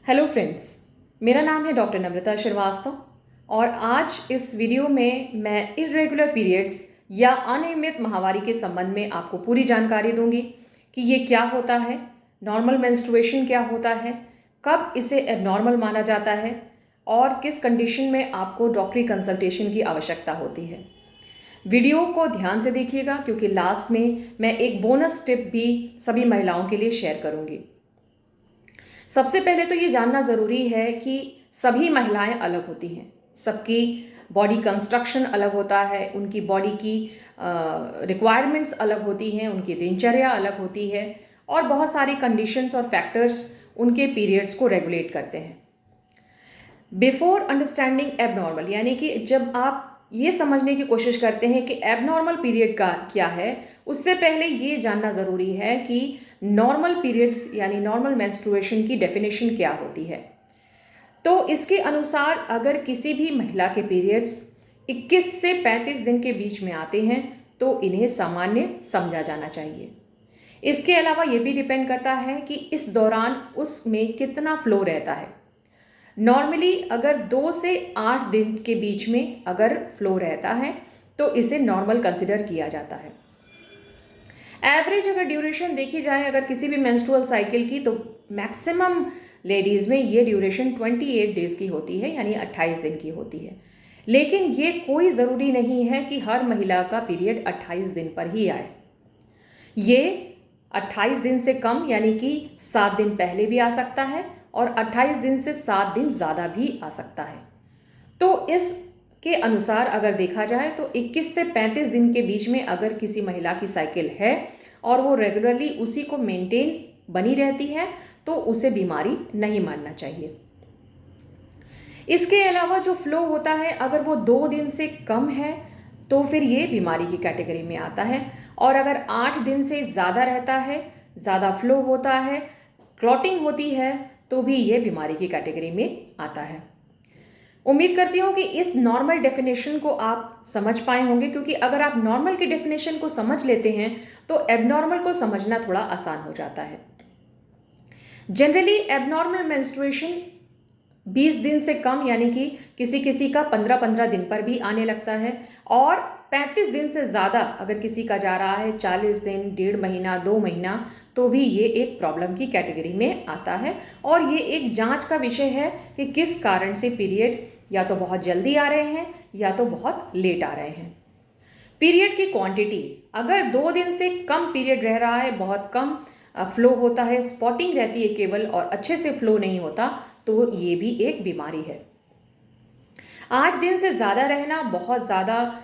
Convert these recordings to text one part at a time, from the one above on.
Hello friends, मेरा नाम है डॉक्टर नम्रता श्रीवास्तव और आज इस वीडियो में मैं इर्रेगुलर पीरियड्स या अनियमित माहवारी के संबंध में आपको पूरी जानकारी दूंगी कि ये क्या होता है, नॉर्मल मेंस्ट्रुएशन क्या होता है, कब इसे एबनॉर्मल माना जाता है और किस कंडीशन में आपको डॉक्टरी कंसल्टेशन की आवश्यकता होती है। वीडियो को ध्यान से देखिएगा क्योंकि लास्ट में मैं एक बोनस टिप भी सभी महिलाओं के लिए शेयर करूंगी। सबसे पहले तो ये जानना ज़रूरी है कि सभी महिलाएं अलग होती हैं, सबकी बॉडी कंस्ट्रक्शन अलग होता है, उनकी बॉडी की रिक्वायरमेंट्स अलग होती हैं, उनकी दिनचर्या अलग होती है और बहुत सारी कंडीशंस और फैक्टर्स उनके पीरियड्स को रेगुलेट करते हैं। बिफोर अंडरस्टैंडिंग एबनॉर्मल, यानी कि जब आप ये समझने की कोशिश करते हैं कि एबनॉर्मल पीरियड का क्या है, उससे पहले ये जानना ज़रूरी है कि नॉर्मल पीरियड्स यानी नॉर्मल मेंस्ट्रुएशन की डेफिनेशन क्या होती है। तो इसके अनुसार अगर किसी भी महिला के पीरियड्स 21 से 35 दिन के बीच में आते हैं तो इन्हें सामान्य समझा जाना चाहिए। इसके अलावा ये भी डिपेंड करता है कि इस दौरान उसमें कितना फ्लो रहता है। नॉर्मली अगर 2 से 8 दिन के बीच में अगर फ्लो रहता है तो इसे नॉर्मल कंसिडर किया जाता है। एवरेज अगर ड्यूरेशन देखी जाए अगर किसी भी मेंस्ट्रुअल साइकिल की, तो मैक्सिमम लेडीज़ में ये ड्यूरेशन 28 डेज़ की होती है, यानी 28 दिन की होती है। लेकिन ये कोई ज़रूरी नहीं है कि हर महिला का पीरियड 28 दिन पर ही आए। ये 28 दिन से कम यानी कि 7 दिन पहले भी आ सकता है और 28 दिन से 7 दिन ज़्यादा भी आ सकता है। तो इसके अनुसार अगर देखा जाए तो 21 से 35 दिन के बीच में अगर किसी महिला की साइकिल है और वो रेगुलरली उसी को मेंटेन बनी रहती है तो उसे बीमारी नहीं मानना चाहिए। इसके अलावा जो फ्लो होता है अगर वो 2 दिन से कम है तो फिर ये बीमारी की कैटेगरी में आता है, और अगर 8 दिन से ज़्यादा रहता है, ज़्यादा फ्लो होता है, क्लॉटिंग होती है, तो भी ये बीमारी की कैटेगरी में आता है। उम्मीद करती हूँ कि इस नॉर्मल डेफिनेशन को आप समझ पाए होंगे, क्योंकि अगर आप नॉर्मल की डेफिनेशन को समझ लेते हैं तो एबनॉर्मल को समझना थोड़ा आसान हो जाता है। जनरली एबनॉर्मल मेंस्ट्रुएशन 20 दिन से कम यानी कि किसी किसी का 15-15 दिन पर भी आने लगता है, और 35 दिन से ज़्यादा अगर किसी का जा रहा है 40 दिन, 1.5 महीना, 2 महीना, तो भी ये एक प्रॉब्लम की कैटेगरी में आता है। और ये एक जांच का विषय है कि किस कारण से पीरियड या तो बहुत जल्दी आ रहे हैं या तो बहुत लेट आ रहे हैं। पीरियड की क्वांटिटी, अगर 2 दिन से कम पीरियड रह रहा है, बहुत कम फ्लो होता है, स्पॉटिंग रहती है केवल और अच्छे से फ्लो नहीं होता, तो ये भी एक बीमारी है। 8 दिन से ज़्यादा रहना, बहुत ज़्यादा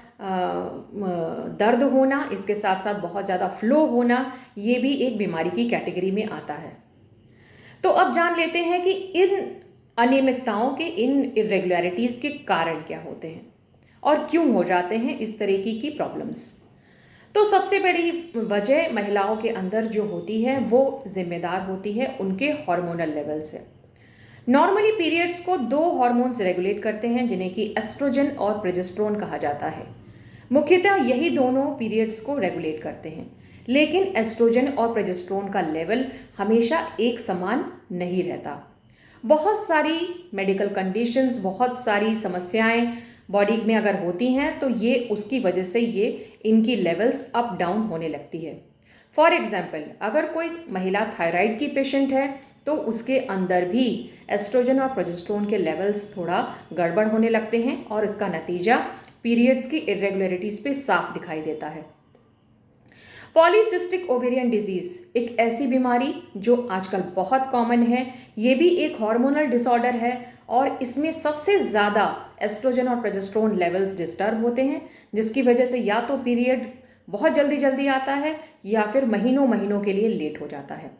दर्द होना, इसके साथ साथ बहुत ज़्यादा फ्लो होना, ये भी एक बीमारी की कैटेगरी में आता है। तो अब जान लेते हैं कि इन अनियमितताओं के, इन इरेगुलरिटीज़ के कारण क्या होते हैं और क्यों हो जाते हैं इस तरीके की प्रॉब्लम्स। तो सबसे बड़ी वजह महिलाओं के अंदर जो होती है वो जिम्मेदार होती है उनके हार्मोनल लेवल से। नॉर्मली पीरियड्स को 2 हार्मोन्स रेगुलेट करते हैं जिन्हें कि एस्ट्रोजन और प्रोजेस्टेरोन कहा जाता है। मुख्यतः यही दोनों पीरियड्स को रेगुलेट करते हैं, लेकिन एस्ट्रोजन और प्रोजेस्टेरोन का लेवल हमेशा एक समान नहीं रहता। बहुत सारी मेडिकल कंडीशंस, बहुत सारी समस्याएं बॉडी में अगर होती हैं तो ये उसकी वजह से ये इनकी लेवल्स अप डाउन होने लगती है। फॉर एग्जाम्पल, अगर कोई महिला थायराइड की पेशेंट है तो उसके अंदर भी एस्ट्रोजन और प्रोजेस्टेरोन के लेवल्स थोड़ा गड़बड़ होने लगते हैं और इसका नतीजा पीरियड्स की इरेगुलरिटीज़ पे साफ दिखाई देता है। पॉलीसिस्टिक ओवेरियन डिजीज़ एक ऐसी बीमारी जो आजकल बहुत कॉमन है। ये भी एक हार्मोनल डिसऑर्डर है और इसमें सबसे ज़्यादा एस्ट्रोजन और प्रोजेस्टेरोन लेवल्स डिस्टर्ब होते हैं, जिसकी वजह से या तो पीरियड बहुत जल्दी जल्दी आता है या फिर महीनों महीनों के लिए लेट हो जाता है।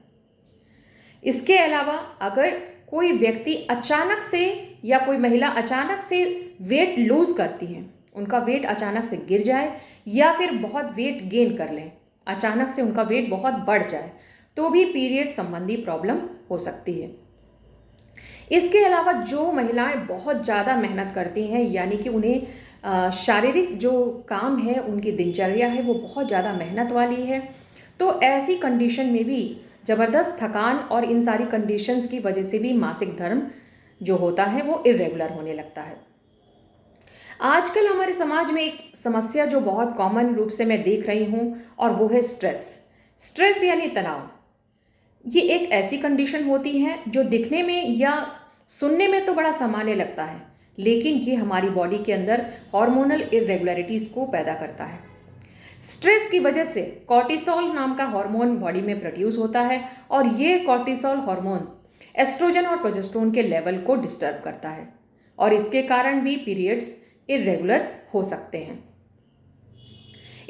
इसके अलावा अगर कोई व्यक्ति अचानक से या कोई महिला अचानक से वेट लूज़ करती है, उनका वेट अचानक से गिर जाए या फिर बहुत वेट गेन कर लें, अचानक से उनका वेट बहुत बढ़ जाए, तो भी पीरियड संबंधी प्रॉब्लम हो सकती है। इसके अलावा जो महिलाएं बहुत ज़्यादा मेहनत करती हैं, यानी कि उन्हें शारीरिक जो काम है, उनकी दिनचर्या है वो बहुत ज़्यादा मेहनत वाली है, तो ऐसी कंडीशन में भी ज़बरदस्त थकान और इन सारी कंडीशंस की वजह से भी मासिक धर्म जो होता है वो इर्रेगुलर होने लगता है। आजकल हमारे समाज में एक समस्या जो बहुत कॉमन रूप से मैं देख रही हूँ और वो है स्ट्रेस। स्ट्रेस यानी तनाव। ये एक ऐसी कंडीशन होती है जो दिखने में या सुनने में तो बड़ा सामान्य लगता है, लेकिन ये हमारी बॉडी के अंदर हार्मोनल इरेगुलरिटीज़ को पैदा करता है। स्ट्रेस की वजह से कॉर्टिसोल नाम का हार्मोन बॉडी में प्रोड्यूस होता है और ये कॉर्टिसोल हार्मोन एस्ट्रोजन और प्रोजेस्टेरोन के लेवल को डिस्टर्ब करता है और इसके कारण भी पीरियड्स इरेगुलर हो सकते हैं।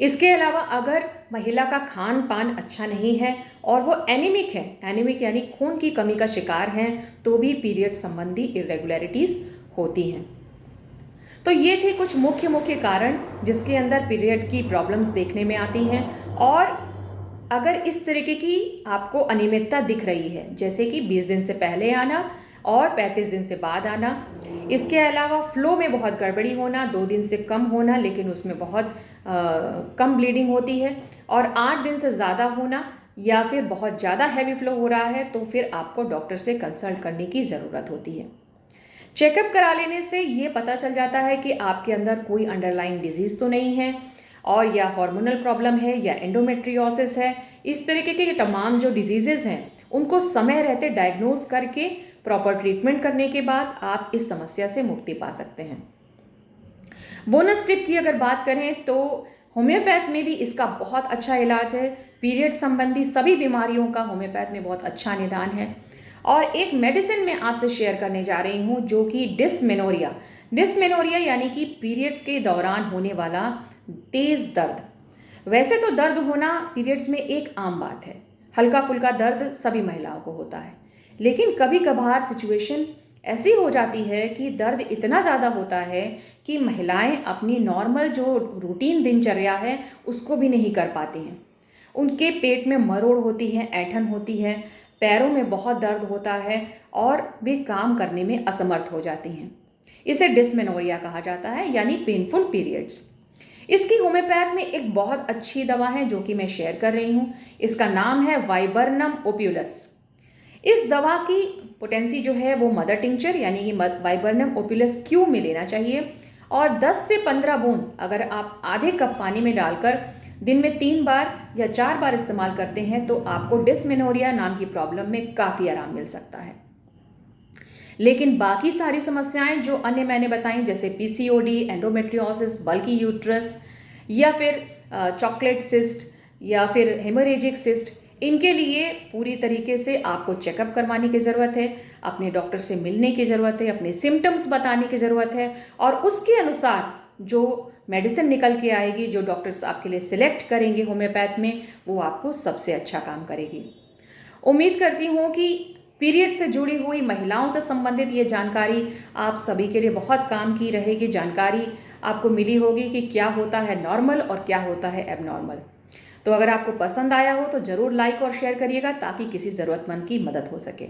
इसके अलावा अगर महिला का खान पान अच्छा नहीं है और वो एनीमिक है, एनीमिक यानी खून की कमी का शिकार हैं, तो भी पीरियड संबंधी इरेगुलरिटीज़ होती हैं। तो ये थे कुछ मुख्य कारण जिसके अंदर पीरियड की प्रॉब्लम्स देखने में आती हैं। और अगर इस तरीके की आपको अनियमितता दिख रही है, जैसे कि 20 दिन से पहले आना और 35 दिन से बाद आना, इसके अलावा फ्लो में बहुत गड़बड़ी होना, 2 दिन से कम होना लेकिन उसमें बहुत कम ब्लीडिंग होती है, और 8 दिन से ज़्यादा होना, या फिर बहुत ज़्यादा हैवी फ्लो हो रहा है, तो फिर आपको डॉक्टर से कंसल्ट करने की ज़रूरत होती है। चेकअप करा लेने से ये पता चल जाता है कि आपके अंदर कोई अंडरलाइन डिजीज़ तो नहीं है, और या हार्मोनल प्रॉब्लम है या एंडोमेट्रियोसिस है। इस तरीके के तमाम जो डिजीज़ेज़ हैं उनको समय रहते डायग्नोज करके प्रॉपर ट्रीटमेंट करने के बाद आप इस समस्या से मुक्ति पा सकते हैं। बोनस टिप की अगर बात करें तो होम्योपैथ में भी इसका बहुत अच्छा इलाज है। पीरियड संबंधी सभी बीमारियों का होम्योपैथ में बहुत अच्छा निदान है। और एक मेडिसिन मैं आपसे शेयर करने जा रही हूँ जो कि डिस्मेनोरिया। डिस्मेनोरिया यानी कि पीरियड्स के दौरान होने वाला तेज़ दर्द। वैसे तो दर्द होना पीरियड्स में एक आम बात है, हल्का फुल्का दर्द सभी महिलाओं को होता है, लेकिन कभी कभार सिचुएशन ऐसी हो जाती है कि दर्द इतना ज़्यादा होता है कि महिलाएं अपनी नॉर्मल जो रूटीन दिनचर्या है उसको भी नहीं कर पाती हैं। उनके पेट में मरोड़ होती है, ऐंठन होती है, पैरों में बहुत दर्द होता है और वे काम करने में असमर्थ हो जाती हैं। इसे डिस्मेनोरिया कहा जाता है, यानी पेनफुल पीरियड्स। इसकी होम्योपैथ में एक बहुत अच्छी दवा है जो कि मैं शेयर कर रही हूँ। इसका नाम है वाइबर्नम ओप्युलस। इस दवा की पोटेंसी जो है वो मदर टिंचर यानी कि वाइबर्नम ओप्युलस क्यू में लेना चाहिए, और 10 से 15 बूंद अगर आप आधे कप पानी में डालकर दिन में 3 बार या 4 बार इस्तेमाल करते हैं तो आपको डिस्मेनोरिया नाम की प्रॉब्लम में काफ़ी आराम मिल सकता है। लेकिन बाकी सारी समस्याएं जो अन्य मैंने बताई, जैसे पीसीओडी, एंडोमेट्रियोसिस, बल्की यूट्रस, या फिर चॉकलेट सिस्ट, या फिर हेमोरेजिक सिस्ट, इनके लिए पूरी तरीके से आपको चेकअप करवाने की ज़रूरत है, अपने डॉक्टर से मिलने की ज़रूरत है, अपने सिम्टम्स बताने की ज़रूरत है, और उसके अनुसार जो मेडिसिन निकल के आएगी, जो डॉक्टर्स आपके लिए सिलेक्ट करेंगे होम्योपैथ में, वो आपको सबसे अच्छा काम करेगी। उम्मीद करती हूँ कि पीरियड से जुड़ी हुई महिलाओं से संबंधित ये जानकारी आप सभी के लिए बहुत काम की रहेगी। जानकारी आपको मिली होगी कि क्या होता है नॉर्मल और क्या होता है एबनॉर्मल। तो अगर आपको पसंद आया हो तो ज़रूर लाइक और शेयर करिएगा ताकि किसी ज़रूरतमंद की मदद हो सके।